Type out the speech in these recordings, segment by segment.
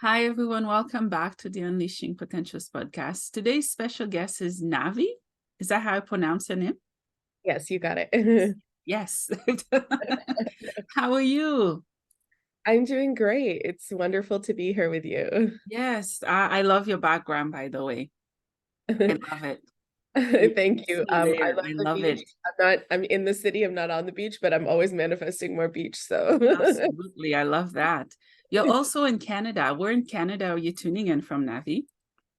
Hi, everyone. Welcome back to the Unleashing Potentials podcast. Today's special guest is Navi. Is that how I pronounce her name? Yes, you got it. Yes. How are you? I'm doing great. It's wonderful to be here with you. Yes, I love your background, by the way. I love it. Thank It's you. so I there. love I the love beach. it. I'm in the city. I'm not on the beach, but I'm always manifesting more beach. So Absolutely. I love that. You're also in Canada. Where in Canada are you tuning in from, Navi?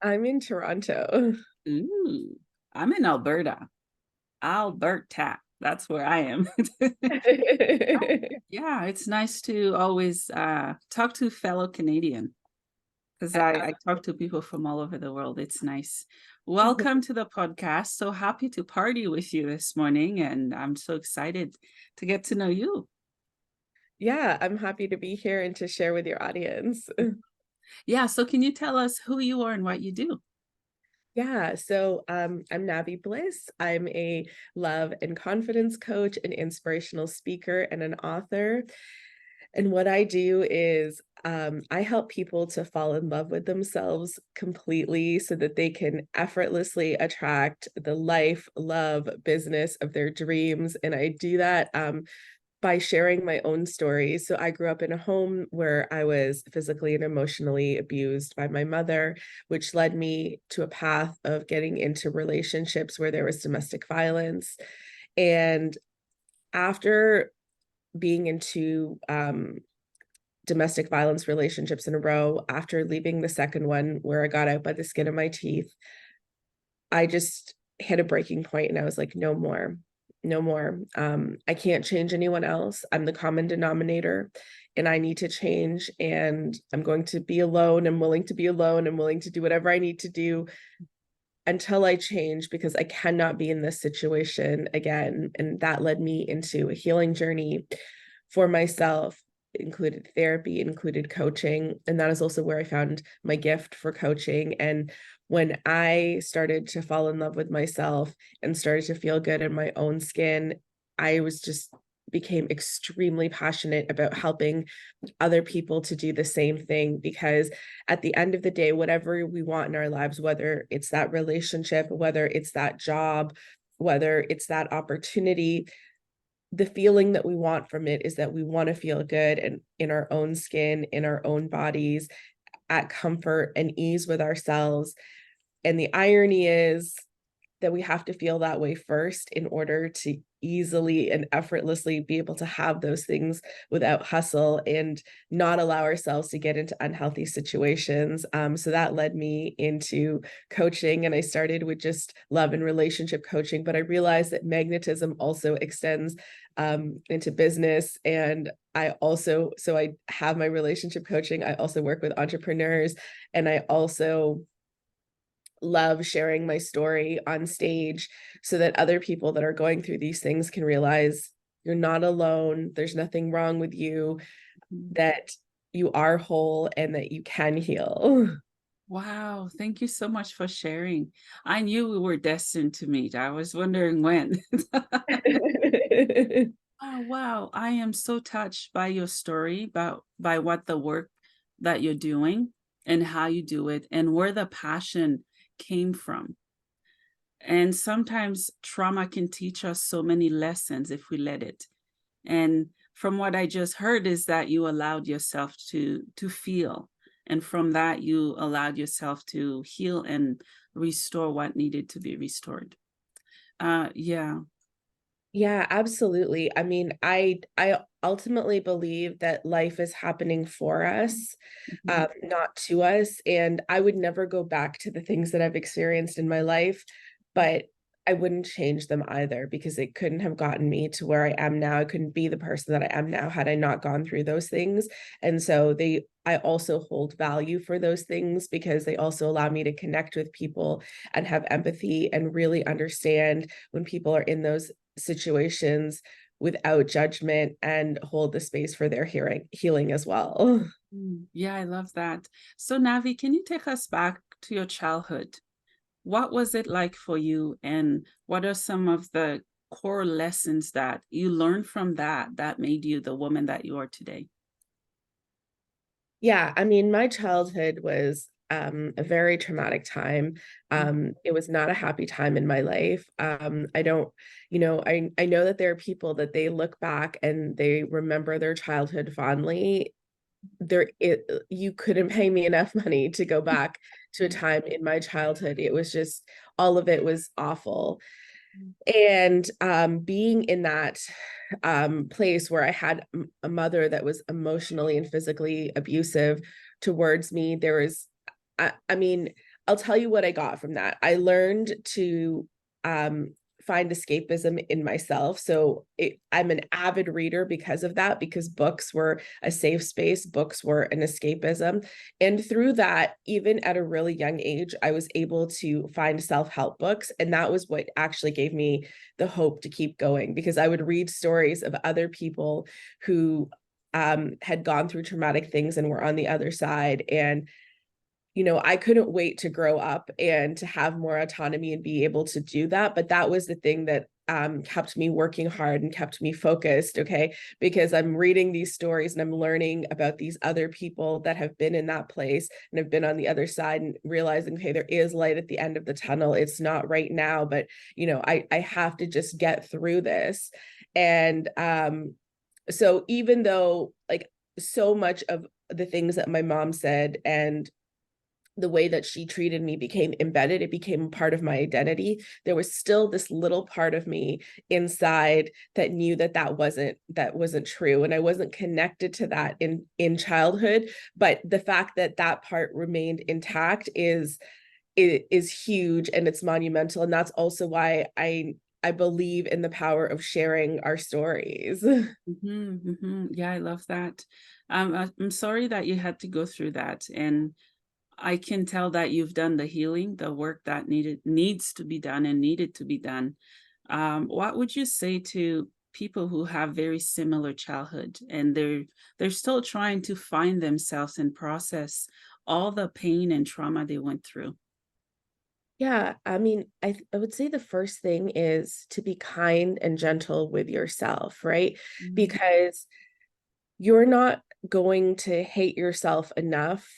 I'm in Toronto. Ooh, I'm in Alberta. Alberta. That's where I am. Yeah, it's nice to always talk to fellow Canadian because I talk to people from all over the world. It's nice. Welcome to the podcast. So happy to party with you this morning, and I'm so excited to get to know you. Yeah, I'm happy to be here and to share with your audience. Yeah, so can you tell us who you are and what you do? Yeah, so I'm Navi Bliss. I'm a love and confidence coach, an inspirational speaker, and an author. And what I do is I help people to fall in love with themselves completely so that they can effortlessly attract the life, love, business of their dreams. And I do that by sharing my own story. So I grew up in a home where I was physically and emotionally abused by my mother, which led me to a path of getting into relationships where there was domestic violence. And after being into domestic violence relationships in a row, after leaving the second one where I got out by the skin of my teeth, I just hit a breaking point and I was like, no more, no more. I can't change anyone else. I'm the common denominator and I need to change. And I'm going to be alone. I'm willing to be alone. I'm willing to do whatever I need to do until I change because I cannot be in this situation again. And that led me into a healing journey for myself, included therapy, included coaching. And that is also where I found my gift for coaching. And when I started to fall in love with myself and started to feel good in my own skin, I was just became extremely passionate about helping other people to do the same thing because at the end of the day, whatever we want in our lives, whether it's that relationship, whether it's that job, whether it's that opportunity, the feeling that we want from it is that we want to feel good and in our own skin, in our own bodies, at comfort and ease with ourselves. And the irony is that we have to feel that way first in order to easily and effortlessly be able to have those things without hustle and not allow ourselves to get into unhealthy situations. So that led me into coaching, and I started with just love and relationship coaching, but I realized that magnetism also extends into business. And so I have my relationship coaching. I also work with entrepreneurs, and I also love sharing my story on stage so that other people that are going through these things can realize you're not alone. There's nothing wrong with you, that you are whole and that you can heal. Wow, thank you so much for sharing. I knew we were destined to meet. I was wondering when. Oh, wow. I am so touched by your story, by what the work that you're doing and how you do it and where the passion came from. And sometimes trauma can teach us so many lessons if we let it. And from what I just heard is that you allowed yourself to feel. And from that, you allowed yourself to heal and restore what needed to be restored. Yeah. Yeah, absolutely. I mean, I ultimately believe that life is happening for us, Mhm. not to us. And I would never go back to the things that I've experienced in my life, but I wouldn't change them either because it couldn't have gotten me to where I am now. I couldn't be the person that I am now had I not gone through those things. And so I also hold value for those things because they also allow me to connect with people and have empathy and really understand when people are in those situations without judgment and hold the space for their healing as well. Yeah, I love that. So, Navi, can you take us back to your childhood? What was it like for you, and what are some of the core lessons that you learned from that that made you the woman that you are today? Yeah, I mean, my childhood was a very traumatic time. It was not a happy time in my life. I don't, I know that there are people that they look back and they remember their childhood fondly. You couldn't pay me enough money to go back to a Mhm. time in my childhood. It was just all of it was awful. And being in that place where I had a mother that was emotionally and physically abusive towards me, there was, I mean, I'll tell you what I got from that. I learned to um, find escapism in myself. So I'm an avid reader because of that, because books were a safe space, books were an escapism. And through that, even at a really young age, I was able to find self-help books. And that was what actually gave me the hope to keep going, because I would read stories of other people who had gone through traumatic things and were on the other side. And I couldn't wait to grow up and to have more autonomy and be able to do that. But that was the thing that kept me working hard and kept me focused. Okay. Because I'm reading these stories and I'm learning about these other people that have been in that place and have been on the other side, and realizing, okay, there is light at the end of the tunnel. It's not right now, but, I have to just get through this. And so even though, like, so much of the things that my mom said and the way that she treated me became embedded, it became part of my identity, there was still this little part of me inside that knew that that wasn't true, and I wasn't connected to that in childhood. But the fact that that part remained intact is huge, and it's monumental, and that's also why I believe in the power of sharing our stories. Yeah, I love that. I'm sorry that you had to go through that, and I can tell that you've done the healing, the work that needs to be done and needed to be done. What would you say to people who have very similar childhood and they're still trying to find themselves and process all the pain and trauma they went through? Yeah, I mean, I would say the first thing is to be kind and gentle with yourself, right? Mm, Because you're not going to hate yourself enough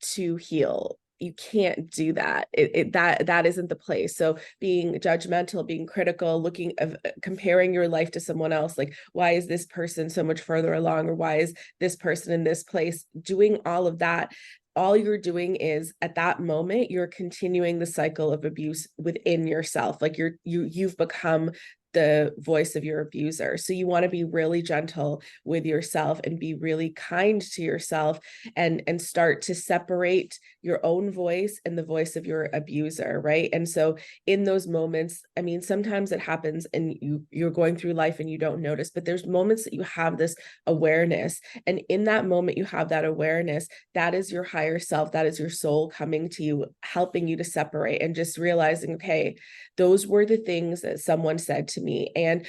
to heal. You can't do that. That isn't the place. So being judgmental, being critical, looking of comparing your life to someone else, like, why is this person so much further along, or why is this person in this place, doing all of that, all you're doing is, at that moment, you're continuing the cycle of abuse within yourself. Like, you've become the voice of your abuser. So you want to be really gentle with yourself and be really kind to yourself, and start to separate your own voice and the voice of your abuser, right? And so in those moments, I mean, sometimes it happens and you're going through life and you don't notice, but there's moments that you have this awareness, and in that moment you have that awareness, that is your higher self, that is your soul coming to you, helping you to separate and just realizing, okay, those were the things that someone said to me. And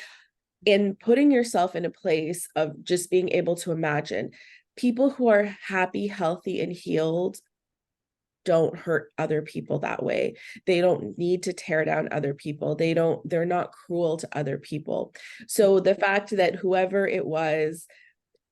in putting yourself in a place of just being able to imagine, people who are happy, healthy, and healed don't hurt other people that way. They don't need to tear down other people. They're not cruel to other people. So the fact that whoever it was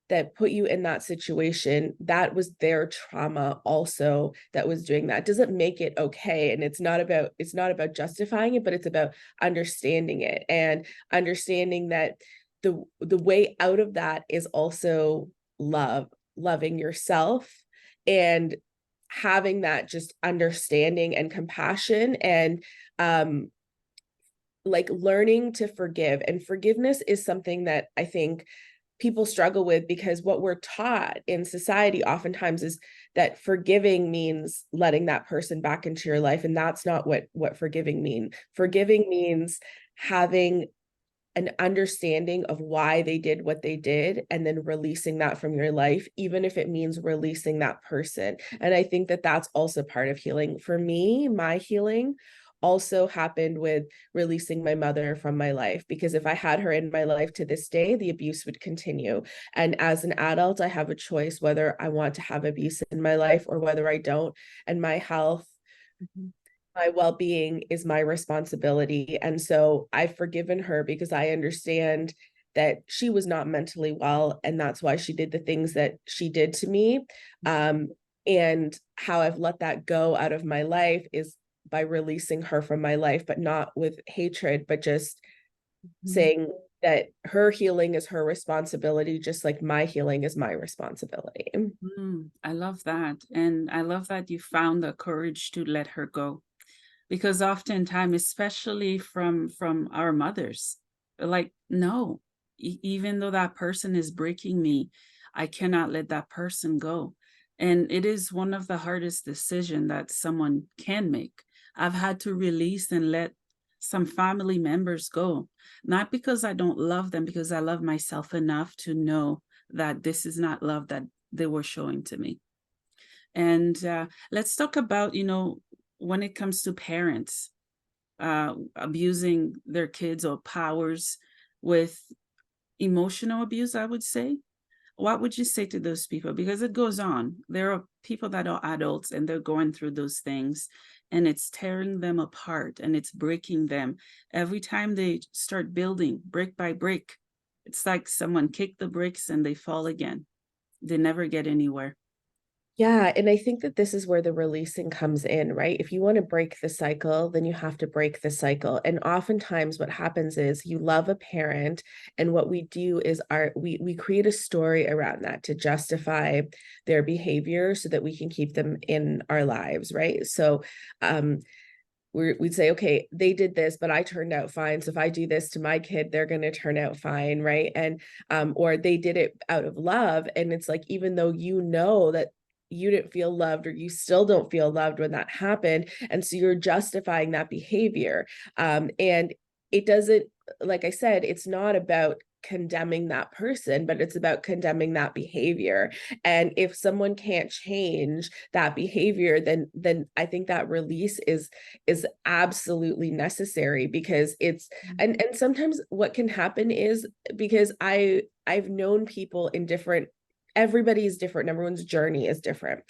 that put you in that situation, that was their trauma also that was doing that, doesn't make it okay. And it's not about justifying it, but it's about understanding it, and understanding that the way out of that is also loving yourself, and having that just understanding and compassion, and um like learning to forgive. And forgiveness is something that I think people struggle with, because what we're taught in society oftentimes is that forgiving means letting that person back into your life, and that's not what forgiving means. Forgiving means having an understanding of why they did what they did, and then releasing that from your life, even if it means releasing that person. And I think that that's also part of healing. For me, my healing also happened with releasing my mother from my life, because if I had her in my life to this day, the abuse would continue. And as an adult, I have a choice whether I want to have abuse in my life or whether I don't. And my health, mhm, my well-being is my responsibility. And so I've forgiven her, because I understand that she was not mentally well, and that's why she did the things that she did to me. And how I've let that go out of my life is by releasing her from my life, but not with hatred, but just Mhm. saying that her healing is her responsibility, just like my healing is my responsibility. I love that. And I love that you found the courage to let her go. Because oftentimes, especially from our mothers, like, no, even though that person is breaking me, I cannot let that person go. And it is one of the hardest decision that someone can make. I've had to release and let some family members go, not because I don't love them, because I love myself enough to know that this is not love that they were showing to me. And let's talk about, when it comes to parents abusing their kids or powers with emotional abuse, I would say. What would you say to those people? Because it goes on. There are people that are adults and they're going through those things, and it's tearing them apart and it's breaking them. Every time they start building brick by brick, it's like someone kicked the bricks and they fall again. They never get anywhere. Yeah, and I think that this is where the releasing comes in, right? If you want to break the cycle, then you have to break the cycle. And oftentimes what happens is you love a parent, and what we do is we create a story around that to justify their behavior so that we can keep them in our lives, right? So um we'd say, okay, they did this, but I turned out fine. So if I do this to my kid, they're going to turn out fine, right? And or they did it out of love, and it's like, even though you know that you didn't feel loved, or you still don't feel loved when that happened, and so you're justifying that behavior. And it doesn't, like I said, it's not about condemning that person, but it's about condemning that behavior. And if someone can't change that behavior, then I think that release is absolutely necessary, because it's, and sometimes what can happen is, because I've known people in different, everybody is different, everyone's journey is different.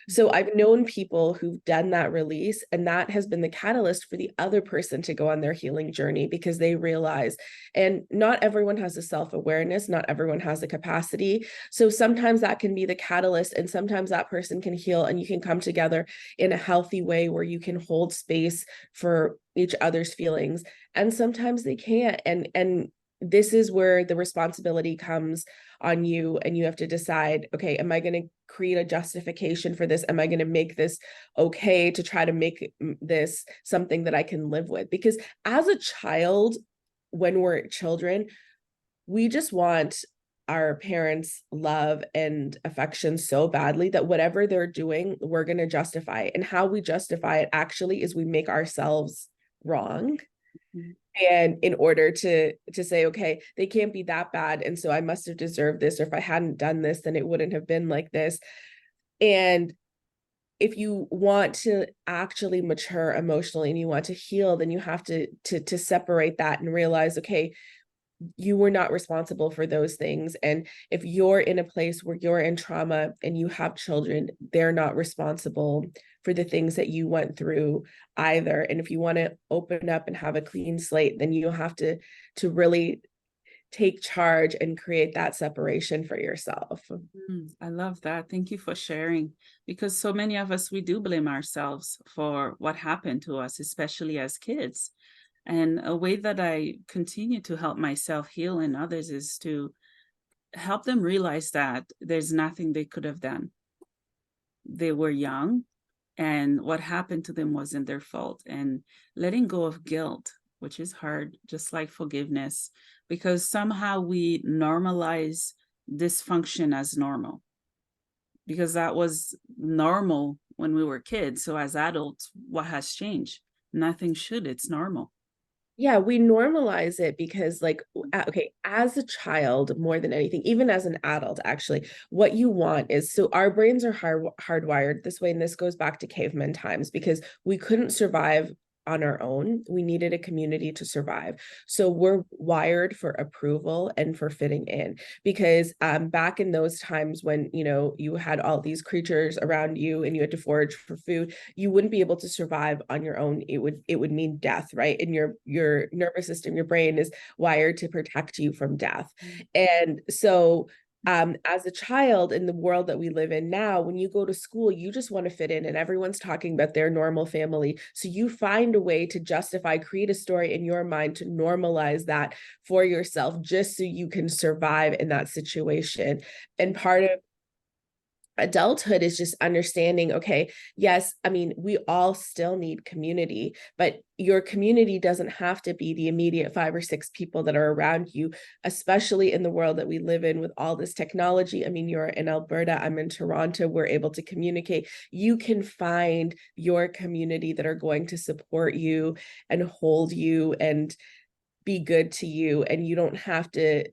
So I've known people who've done that release, and that has been the catalyst for the other person to go on their healing journey, because they realize, and not everyone has the self-awareness, not everyone has the capacity. So sometimes that can be the catalyst, and sometimes that person can heal, and you can come together in a healthy way where you can hold space for each other's feelings. And sometimes they can't. And this is where the responsibility comes on you, and you have to decide, okay, am I going to create a justification for this? Am I going to make this okay to try to make this something that I can live with? Because as a child, when we're children, we just want our parents' love and affection so badly that whatever they're doing, we're going to justify it. And how we justify it actually is we make ourselves wrong, Mhm. and in order to say, okay, they can't be that bad, and so I must have deserved this, or if I hadn't done this, then it wouldn't have been like this. And if you want to actually mature emotionally and you want to heal, then you have to separate that and realize, okay, you were not responsible for those things. And if you're in a place where you're in trauma and you have children, they're not responsible for the things that you went through either. And if you want to open up and have a clean slate, then you have to really take charge and create that separation for yourself. I love that. Thank you for sharing. Because so many of us, we do blame ourselves for what happened to us, especially as kids. And a way that I continue to help myself heal and others is to help them realize that there's nothing they could have done. They were young, and what happened to them wasn't their fault. And letting go of guilt, which is hard, just like forgiveness, because somehow we normalize dysfunction as normal, because that was normal when we were kids. So as adults, what has changed? Nothing should, it's normal. Yeah, we normalize it because, like, okay, as a child, more than anything, even as an adult, actually, what you want is, so our brains are hardwired this way, and this goes back to caveman times, because we couldn't survive on our own. We needed a community to survive. So we're wired for approval and for fitting in, because back in those times when, you know, you had all these creatures around you and you had to forage for food, you wouldn't be able to survive on your own. It would mean death, right? And your nervous system, your brain is wired to protect you from death. And so as a child in the world that we live in now, when you go to school, you just want to fit in and everyone's talking about their normal family. So you find a way to justify, create a story in your mind to normalize that for yourself, just so you can survive in that situation. And part of adulthood is just understanding, okay, yes, I mean, we all still need community, but your community doesn't have to be the immediate 5 or 6 people that are around you, especially in the world that we live in with all this technology. I mean, you're in Alberta, I'm in Toronto, we're able to communicate. You can find your community that are going to support you and hold you and be good to you, and you don't have to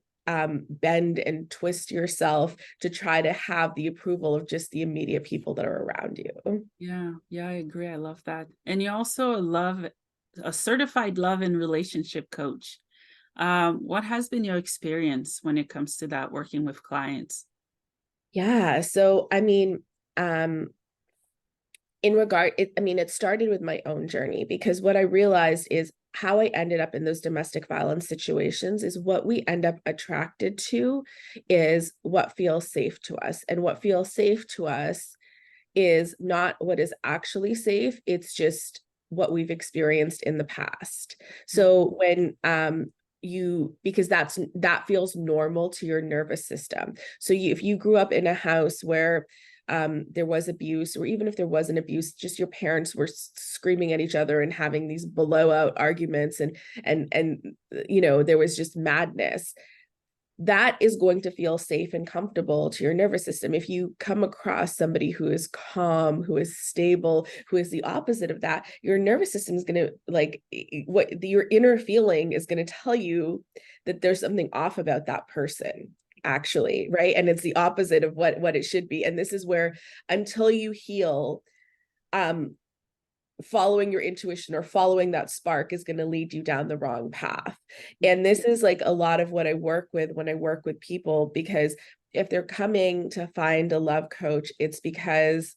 bend and twist yourself to try to have the approval of just the immediate people that are around you. Yeah, yeah, I agree. I love that. And you also love a certified love and relationship coach. What has been your experience when it comes to that, working with clients? Yeah, so I mean, in regard it, I mean, it started with my own journey, because what I realized is how I ended up in those domestic violence situations is what we end up attracted to is what feels safe to us, and what feels safe to us is not what is actually safe. It's just what we've experienced in the past. So when you, because that feels normal to your nervous system. So if you grew up in a house where there was abuse, or even if there wasn't abuse, just your parents were screaming at each other and having these blowout arguments, and you know, there was just madness, that is going to feel safe and comfortable to your nervous system. If you come across somebody who is calm, who is stable, who is the opposite of that, your nervous system is going to, like, what your inner feeling is going to tell you that there's something off about that person, actually, right? And it's the opposite of what it should be. And this is where, until you heal, um following your intuition or following that spark is going to lead you down the wrong path. And this is like a lot of what I work with when I work with people, because if they're coming to find a love coach, it's because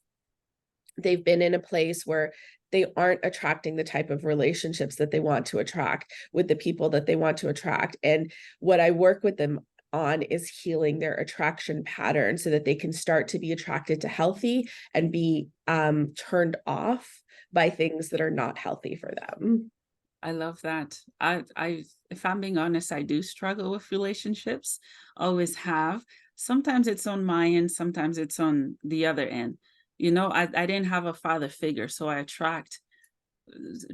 they've been in a place where they aren't attracting the type of relationships that they want to attract with the people that they want to attract. And what I work with them on is healing their attraction pattern so that they can start to be attracted to healthy and be turned off by things that are not healthy for them. I love that. If I'm being honest, I do struggle with relationships, always have. Sometimes it's on my end, sometimes it's on the other end. You know, I didn't have a father figure, so I attract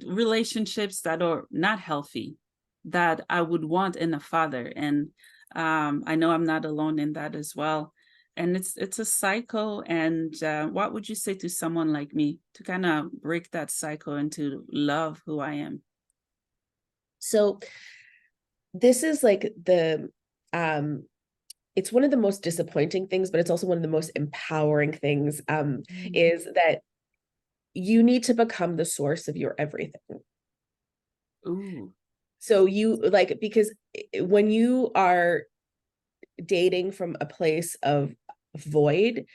relationships that are not healthy, that I would want in a father. And I know I'm not alone in that as well. And it's a cycle. And what would you say to someone like me to kind of break that cycle and to love who I am? So this is like the it's one of the most disappointing things, but it's also one of the most empowering things, Mm. is that you need to become the source of your everything. Ooh. So you, like, because when you are dating from a place of void,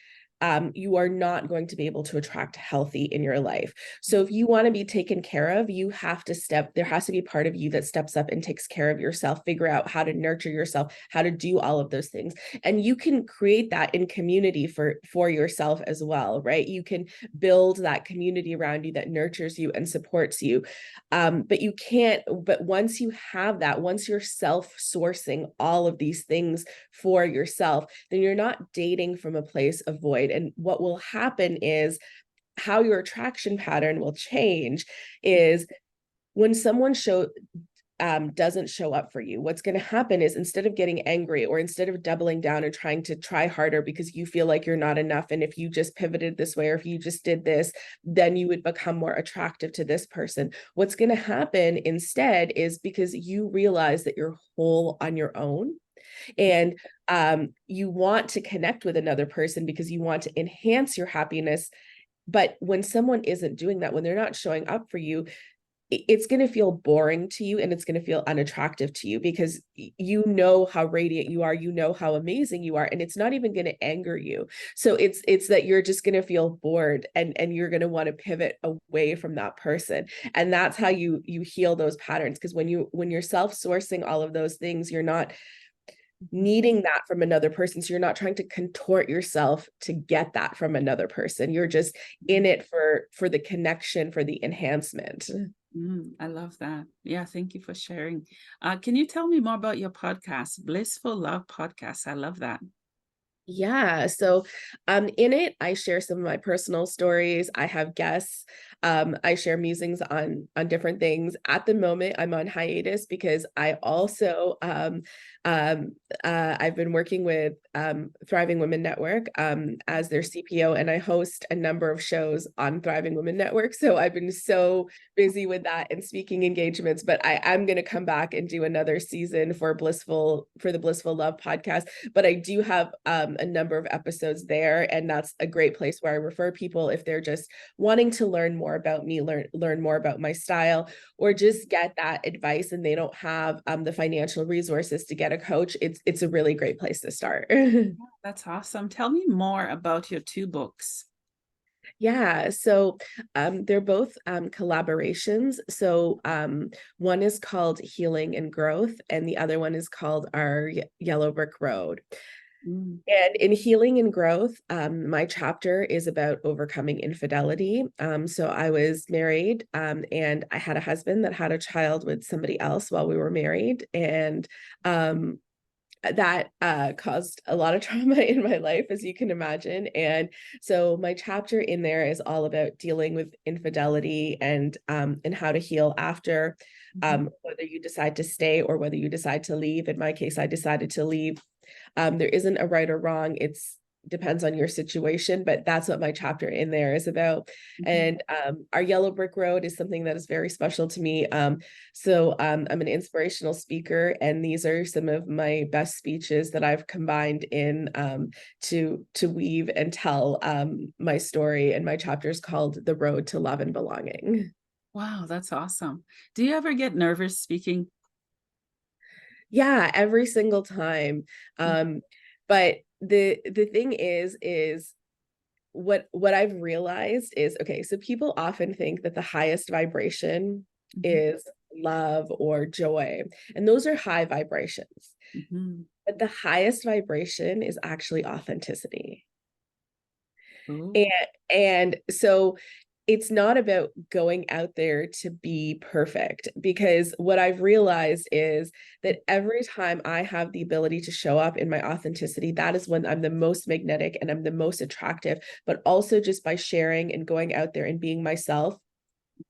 you are not going to be able to attract healthy in your life. So if you want to be taken care of, you have to there has to be part of you that steps up and takes care of yourself, figure out how to nurture yourself, how to do all of those things. And you can create that in community for yourself as well, right? You can build that community around you that nurtures you and supports you. But you can't, but once you have that, once you're self-sourcing all of these things for yourself, then you're not dating from a place of void. And what will happen is, how your attraction pattern will change is, when someone doesn't show up for you, what's going to happen is, instead of getting angry, or instead of doubling down and trying to try harder because you feel like you're not enough, and if you just pivoted this way, or if you just did this, then you would become more attractive to this person. What's going to happen instead is, because you realize that you're whole on your own, and you want to connect with another person because you want to enhance your happiness. But when someone isn't doing that, when they're not showing up for you, it's going to feel boring to you, and it's going to feel unattractive to you, because you know how radiant you are, you know how amazing you are, and it's not even going to anger you. So it's that you're just going to feel bored, and you're going to want to pivot away from that person. And that's how you heal those patterns, because when you're self-sourcing all of those things, you're not needing that from another person. So you're not trying to contort yourself to get that from another person. You're just in it for the connection, for the enhancement. I love that. Yeah, thank you for sharing. Can you tell me more about your podcast, Blissful Love Podcast? I love that. Yeah. So in it, I share some of my personal stories. I have guests. I share musings on different things. At the moment, I'm on hiatus because I also um, I've been working with Thriving Women Network as their CPO, and I host a number of shows on Thriving Women Network. So I've been so busy with that and speaking engagements, but I'm going to come back and do another season for the Blissful Love podcast. But I do have a number of episodes there, and that's a great place where I refer people if they're just wanting to learn more about me, learn more about my style, or just get that advice and they don't have the financial resources to get a coach. It's a really great place to start. That's awesome. Tell me more about your two books. Yeah, so they're both collaborations. So one is called Healing and Growth, and the other one is called Our Yellow Brick Road. Mm, And in Healing and Growth, my chapter is about overcoming infidelity. So I was married, and I had a husband that had a child with somebody else while we were married. And that caused a lot of trauma in my life, as you can imagine. And so my chapter in there is all about dealing with infidelity and how to heal after, mhm. whether you decide to stay or whether you decide to leave. In my case, I decided to leave. There isn't a right or wrong. It's depends on your situation, but that's what my chapter in there is about. Mhm. And Our Yellow Brick Road is something that is very special to me. I'm an inspirational speaker, and these are some of my best speeches that I've combined in to weave and tell my story. And my chapter is called The Road to Love and Belonging. Wow, that's awesome. Do you ever get nervous speaking? Yeah, every single time. But the thing is what I've realized is, okay, so people often think that the highest vibration Mhm, is love or joy, and those are high vibrations. mhm. But the highest vibration is actually authenticity. And Ooh, and so it's not about going out there to be perfect, because what I've realized is that every time I have the ability to show up in my authenticity, that is when I'm the most magnetic and I'm the most attractive. But also, just by sharing and going out there and being myself,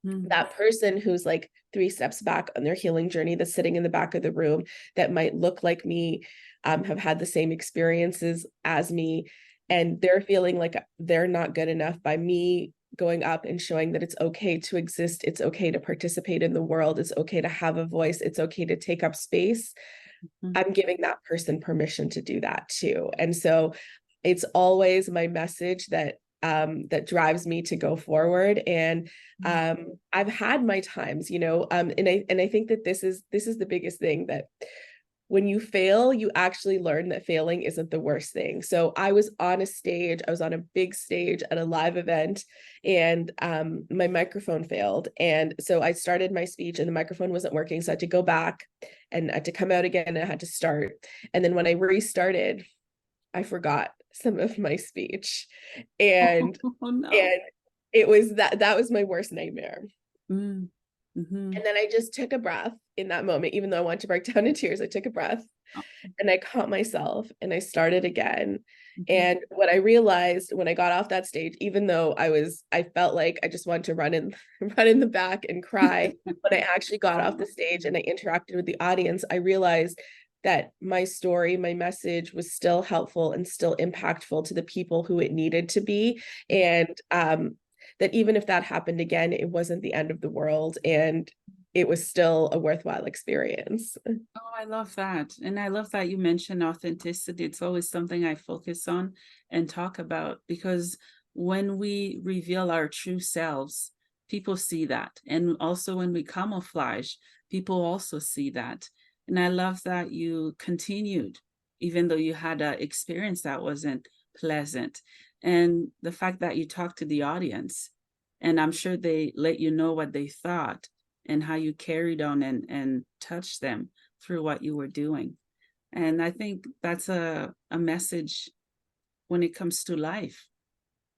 mhm, that person who's like 3 steps back on their healing journey, that's sitting in the back of the room, that might look like me, have had the same experiences as me, and they're feeling like they're not good enough, by me going up and showing that it's okay to exist, it's okay to participate in the world, it's okay to have a voice, it's okay to take up space. mhm, I'm giving that person permission to do that too. And so it's always my message that drives me to go forward. And mhm. I've had my times, and I think that this is the biggest thing, that when you fail, you actually learn that failing isn't the worst thing. So I was on a stage, I was on a big stage at a live event, and my microphone failed. And so I started my speech and the microphone wasn't working. So I had to go back and I had to come out again and I had to start. And then when I restarted, I forgot some of my speech. And Oh, no. and it was that was my worst nightmare. Mm, And mhm. then I just took a breath in that moment, even though I wanted to break down in tears. I took a breath Oh, and I caught myself and I started again. mhm. And what I realized when I got off that stage, even though I felt like I just wanted to run in run in the back and cry, when I actually got off the stage and I interacted with the audience, I realized that my story, my message was still helpful and still impactful to the people who it needed to be. And that even if that happened again, it wasn't the end of the world, and it was still a worthwhile experience. Oh, I love that. And I love that you mentioned authenticity. It's always something I focus on and talk about because when we reveal our true selves, people see that. And also when we camouflage, people also see that. And I love that you continued, even though you had an experience that wasn't pleasant. And the fact that you talked to the audience, and I'm sure they let you know what they thought and how you carried on and touched them through what you were doing. And I think that's a message when it comes to life.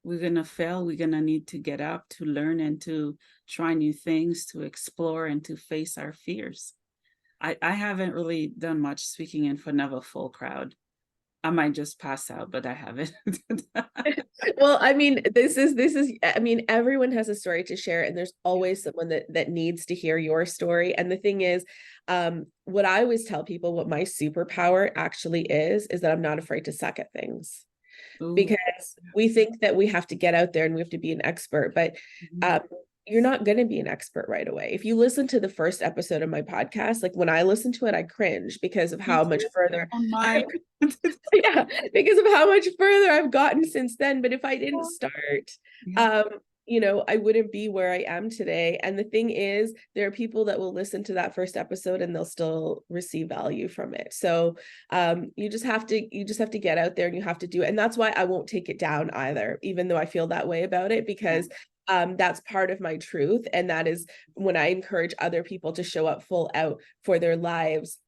We're going to fail. We're going to need to get up to learn and to try new things, to explore and to face our fears. I haven't really done much speaking in front of a full crowd. I might just pass out, but I haven't. Well, I mean, this is I mean, everyone has a story to share, and there's always someone that needs to hear your story. And the thing is, what I always tell people, what my superpower actually is that I'm not afraid to suck at things, Ooh, because we think that we have to get out there and we have to be an expert, but mhm. um, you're not going to be an expert right away. If you listen to the first episode of my podcast, like when I listen to it, I cringe because of Me how much too. further Oh I've, my. yeah, because of how much further I've gotten since then. But if I didn't start, Yeah. um, I wouldn't be where I am today. And the thing is, there are people that will listen to that first episode and they'll still receive value from it. So you just have to get out there and you have to do it. And that's why I won't take it down either, even though I feel that way about it, because that's part of my truth. And that is when I encourage other people to show up full out for their lives,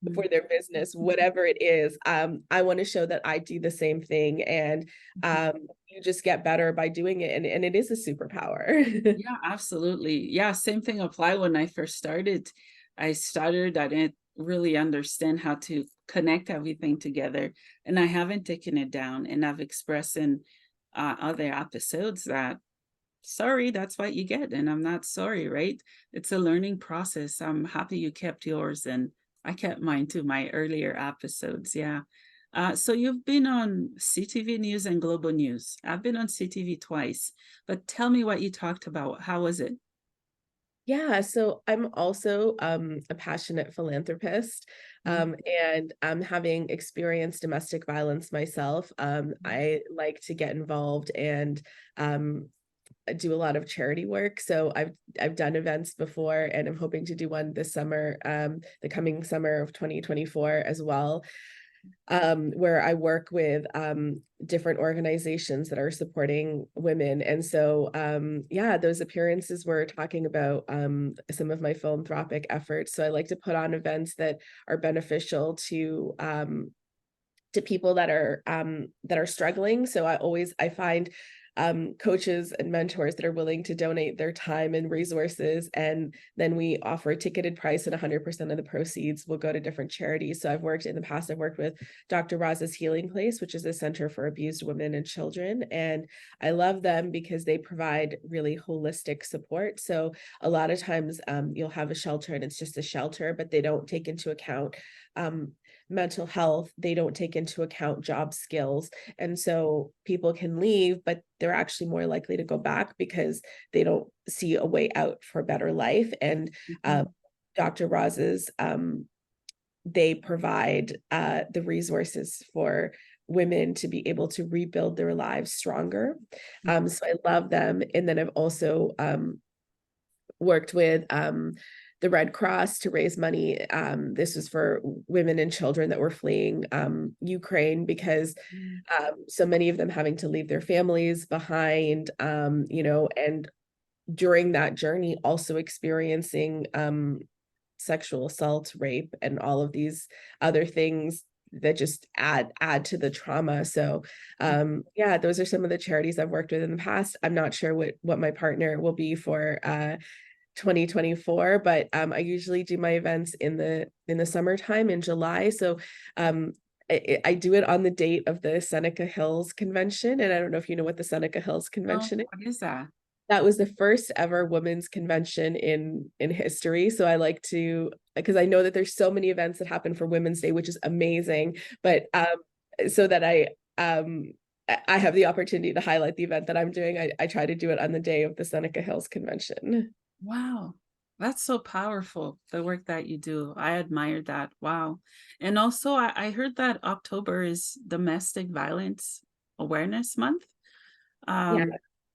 Mhm. for their business, whatever it is. I want to show that I do the same thing. And Mhm. you just get better by doing it. And it is a superpower. Yeah, absolutely. Yeah, same thing applied when I first started. I didn't really understand how to connect everything together, and I haven't taken it down. And I've expressed in other episodes that sorry, that's what you get, and I'm not sorry, right? It's a learning process. I'm happy you kept yours, and I kept mine too. My earlier episodes, yeah. So you've been on CTV News and Global News. I've been on CTV twice, but tell me what you talked about. How was it? Yeah, so I'm also a passionate philanthropist, Mhm, and having experienced domestic violence myself, mhm, I like to get involved and um, do a lot of charity work. So I've done events before, and I'm hoping to do one this summer, the coming summer of 2024 as well, where I work with different organizations that are supporting women. And so, yeah, those appearances were talking about some of my philanthropic efforts. So I like to put on events that are beneficial to people that are struggling. So I find coaches and mentors that are willing to donate their time and resources, and then we offer a ticketed price, and 100% of the proceeds will go to different charities. So I've worked with Dr. Roz's Healing Place, which is a center for abused women and children, and I love them because they provide really holistic support. So a lot of times you'll have a shelter and it's just a shelter, but they don't take into account um, mental health. They don't take into account job skills. And so people can leave, but they're actually more likely to go back because they don't see a way out for a better life. And mhm, Dr. Roz's, they provide the resources for women to be able to rebuild their lives stronger. mhm, So I love them. And then I've also worked with the Red Cross to raise money. This was for women and children that were fleeing Ukraine because mhm, so many of them having to leave their families behind, and during that journey also experiencing sexual assault, rape, and all of these other things that just add to the trauma. So yeah, those are some of the charities I've worked with in the past. I'm not sure what my partner will be for 2024, but I usually do my events in the summertime in July. So um I do it on the date of the Seneca Hills Convention. And I don't know if you know what the Seneca Hills oh, Convention is. what is that? That was the first ever women's convention in history. So I like to, because I know that there's so many events that happen for Women's Day, which is amazing. But so that I have the opportunity to highlight the event that I'm doing, I try to do it on the day of the Seneca Hills Convention. Wow. That's so powerful, the work that you do. I admire that. Wow. And also, I heard that October is Domestic Violence Awareness Month. Yeah. Um,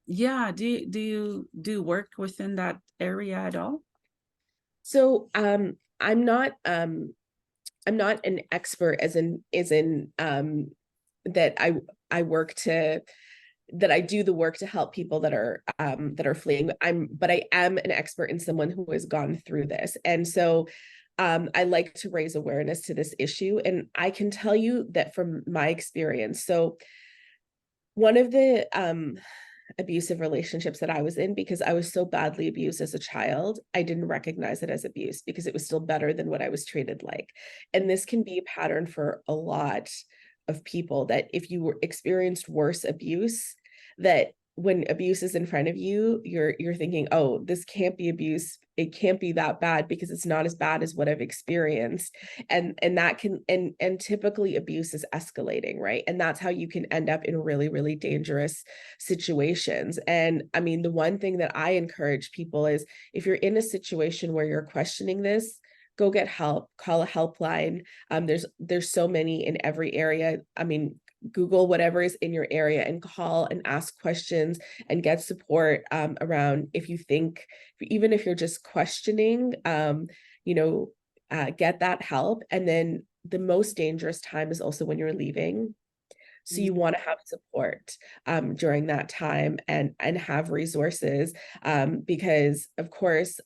Yeah, do you do work within that area at all? So, I'm not an expert as in that I work to that I do the work to help people that are fleeing. But I am an expert in someone who has gone through this. And so I like to raise awareness to this issue. And I can tell you that from my experience. So one of the abusive relationships that I was in, because I was so badly abused as a child, I didn't recognize it as abuse because it was still better than what I was treated like. And this can be a pattern for a lot of people, that if you were experienced worse abuse, that when abuse is in front of you, you're thinking, oh, this can't be abuse. It can't be that bad because it's not as bad as what I've experienced. And that can and typically abuse is escalating, right? And that's how you can end up in really, really dangerous situations. And I mean, the one thing that I encourage people is, if you're in a situation where you're questioning this, go get help, call a helpline. There's so many in every area. I mean, Google whatever is in your area and call and ask questions and get support around, if you think, even if you're just questioning, you know, get that help. And then the most dangerous time is also when you're leaving. So you want to have support during that time, and have resources, because of course,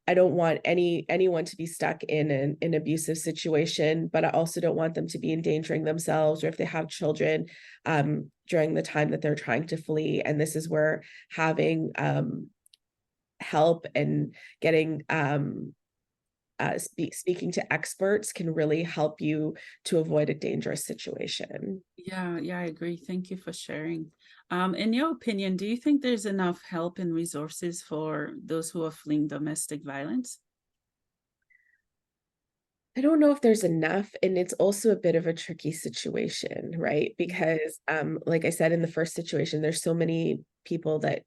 I don't want anyone to be stuck in an abusive situation, but I also don't want them to be endangering themselves, or if they have children, during the time that they're trying to flee. And this is where having help and getting speaking to experts can really help you to avoid a dangerous situation. Yeah, yeah, I agree. Thank you for sharing. In your opinion, do you think there's enough help and resources for those who are fleeing domestic violence? I don't know if there's enough, and it's also a bit of a tricky situation, right? Because like I said, in the first situation, there's so many people that,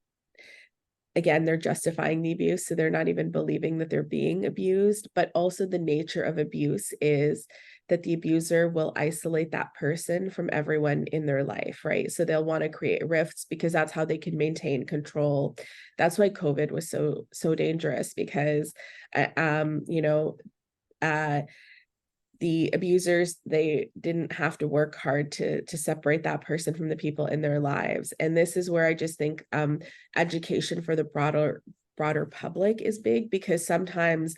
again, they're justifying the abuse, so they're not even believing that they're being abused. But also, the nature of abuse is that the abuser will isolate that person from everyone in their life, right? So they'll want to create rifts because that's how they can maintain control. That's why COVID was so dangerous, because you know, uh the abusers, they didn't have to work hard to separate that person from the people in their lives. And this is where I just think education for the broader public is big, because sometimes,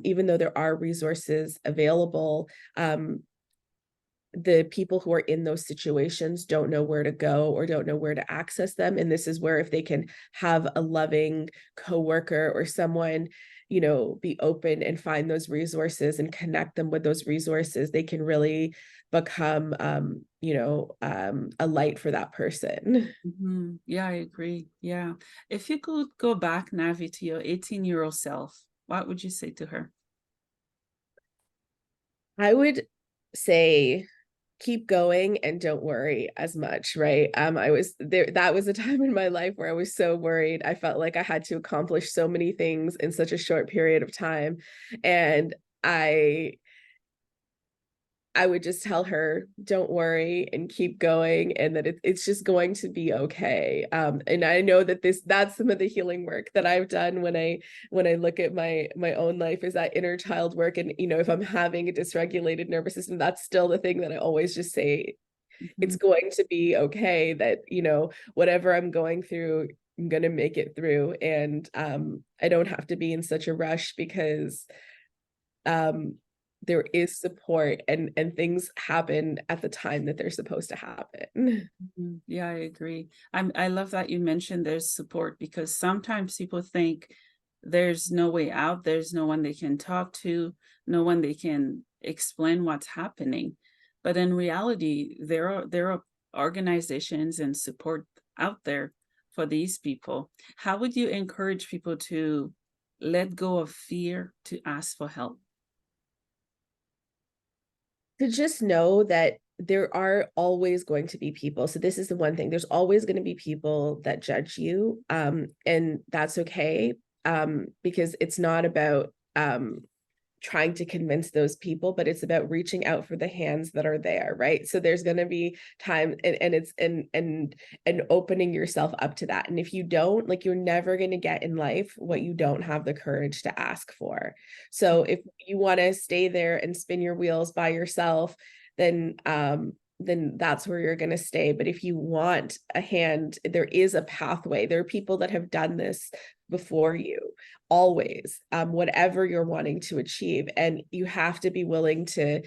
even though there are resources available, the people who are in those situations don't know where to go or don't know where to access them. And this is where, if they can have a loving coworker or someone, be open and find those resources and connect them with those resources, they can really become, a light for that person. Yeah, I agree. Yeah. If you could go back, Navi, to your 18-year-old self, what would you say to her? I would say, keep going and don't worry as much, right? I was there, that was a time in my life where I was so worried. I felt like I had to accomplish so many things in such a short period of time. And I I would just tell her, don't worry and keep going, and that it's just going to be okay. And I know that that's some of the healing work that I've done when I look at my own life, is that inner child work. And if I'm having a dysregulated nervous system, that's still the thing that I always just say, it's Mhm. going to be okay, that whatever I'm going through, I'm gonna make it through. And I don't have to be in such a rush, because um there is support, and things happen at the time that they're supposed to happen. Yeah, I agree. I love that you mentioned there's support, because sometimes people think there's no way out, there's no one they can talk to, no one they can explain what's happening. But in reality, there are organizations and support out there for these people. How would you encourage people to let go of fear to ask for help? To just know that there are always going to be people. So this is the one thing. There's always going to be people that judge you. And that's okay. Because it's not about trying to convince those people, but it's about reaching out for the hands that are there, right? So there's going to be time, and it's and opening yourself up to that. And if you don't, like, you're never going to get in life what you don't have the courage to ask for. So if you want to stay there and spin your wheels by yourself, then that's where you're going to stay. But if you want a hand, there is a pathway. There are people that have done this before you, always, whatever you're wanting to achieve. And you have to be willing to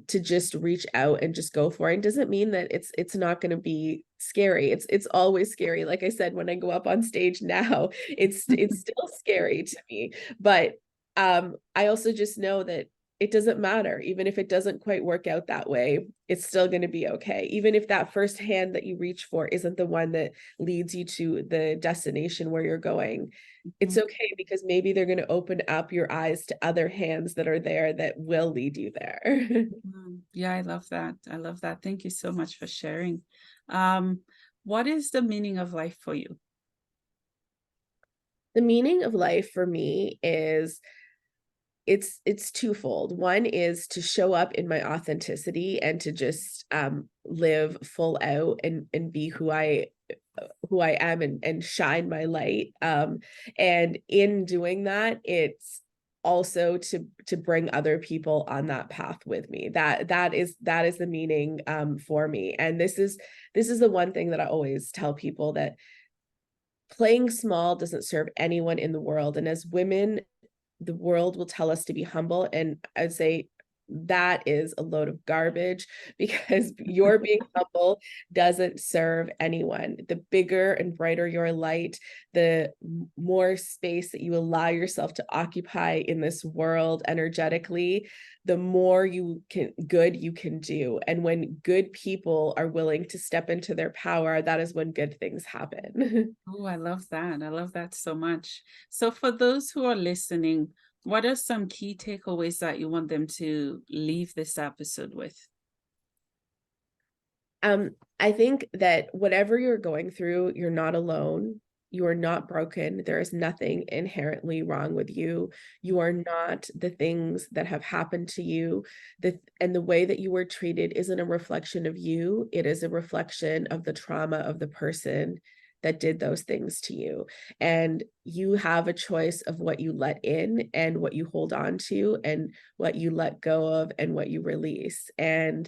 just reach out and just go for it. It doesn't mean that it's not going to be scary. It's always scary. Like I said, when I go up on stage now, it's still scary to me. But I also just know that it doesn't matter. Even if it doesn't quite work out that way, it's still going to be okay. Even if that first hand that you reach for isn't the one that leads you to the destination where you're going, it's okay, because maybe they're going to open up your eyes to other hands that are there that will lead you there. Yeah, I love that. I love that. Thank you so much for sharing. What is the meaning of life for you? The meaning of life for me is it's twofold. One is to show up in my authenticity and to just live full out and be who I am, and shine my light. And in doing that, it's also to bring other people on that path with me. That is the meaning for me. And this is the one thing that I always tell people, that playing small doesn't serve anyone in the world. And as women, the world will tell us to be humble. And I'd say that is a load of garbage, because your being humble doesn't serve anyone. The bigger and brighter your light, the more space that you allow yourself to occupy in this world energetically, the more good you can do. And when good people are willing to step into their power, that is when good things happen. Oh, I love that. I love that so much. So for those who are listening, what are some key takeaways that you want them to leave this episode with? I think that whatever you're going through, you're not alone. You are not broken. There is nothing inherently wrong with you. You are not the things that have happened to you. And the way that you were treated isn't a reflection of you. It is a reflection of the trauma of the person that did those things to you. And you have a choice of what you let in and what you hold on to, and what you let go of and what you release. And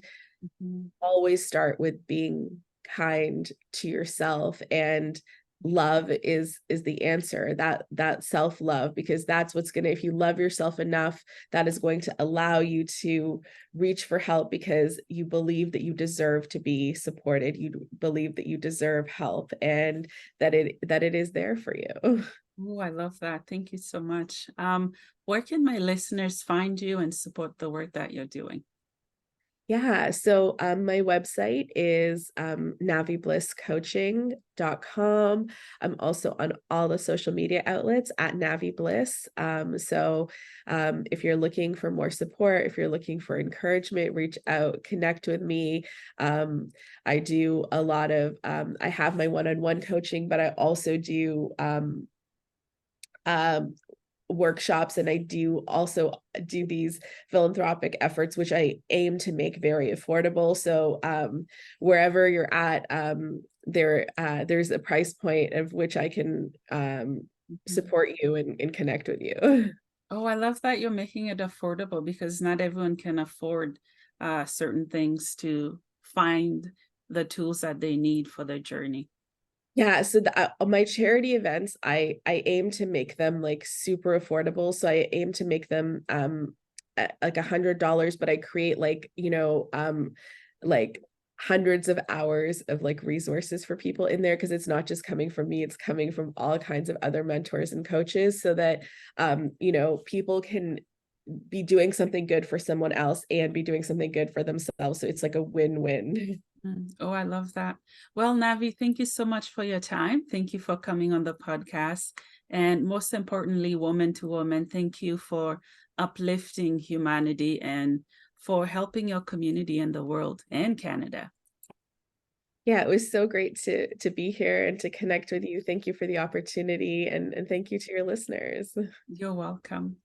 always start with being kind to yourself, and love is the answer. That self-love, because that's what's going to, if you love yourself enough, that is going to allow you to reach for help, because you believe that you deserve to be supported, you believe that you deserve help, and that it is there for you. Oh, I love that. Thank you so much. Where can my listeners find you and support the work that you're doing? Yeah, so my website is naviblisscoaching.com. I'm also on all the social media outlets at Navi Bliss. If you're looking for more support, if you're looking for encouragement, reach out, connect with me. I do a lot of, I have my one-on-one coaching, but I also do um, workshops, and I do also do these philanthropic efforts, which I aim to make very affordable. So wherever you're at, there's a price point of which I can Mhm. support you and connect with you. Oh, I love that you're making it affordable, because not everyone can afford certain things to find the tools that they need for their journey. Yeah, so my charity events, I aim to make them like super affordable. So I aim to make them like $100, but I create like hundreds of hours of like resources for people in there, because it's not just coming from me, it's coming from all kinds of other mentors and coaches, so that people can be doing something good for someone else and be doing something good for themselves. So it's like a win-win. Oh, I love that. Well, Navi, thank you so much for your time. Thank you for coming on the podcast. And most importantly, woman to woman, thank you for uplifting humanity and for helping your community in the world and Canada. Yeah, it was so great to be here and to connect with you. Thank you for the opportunity, and thank you to your listeners. You're welcome.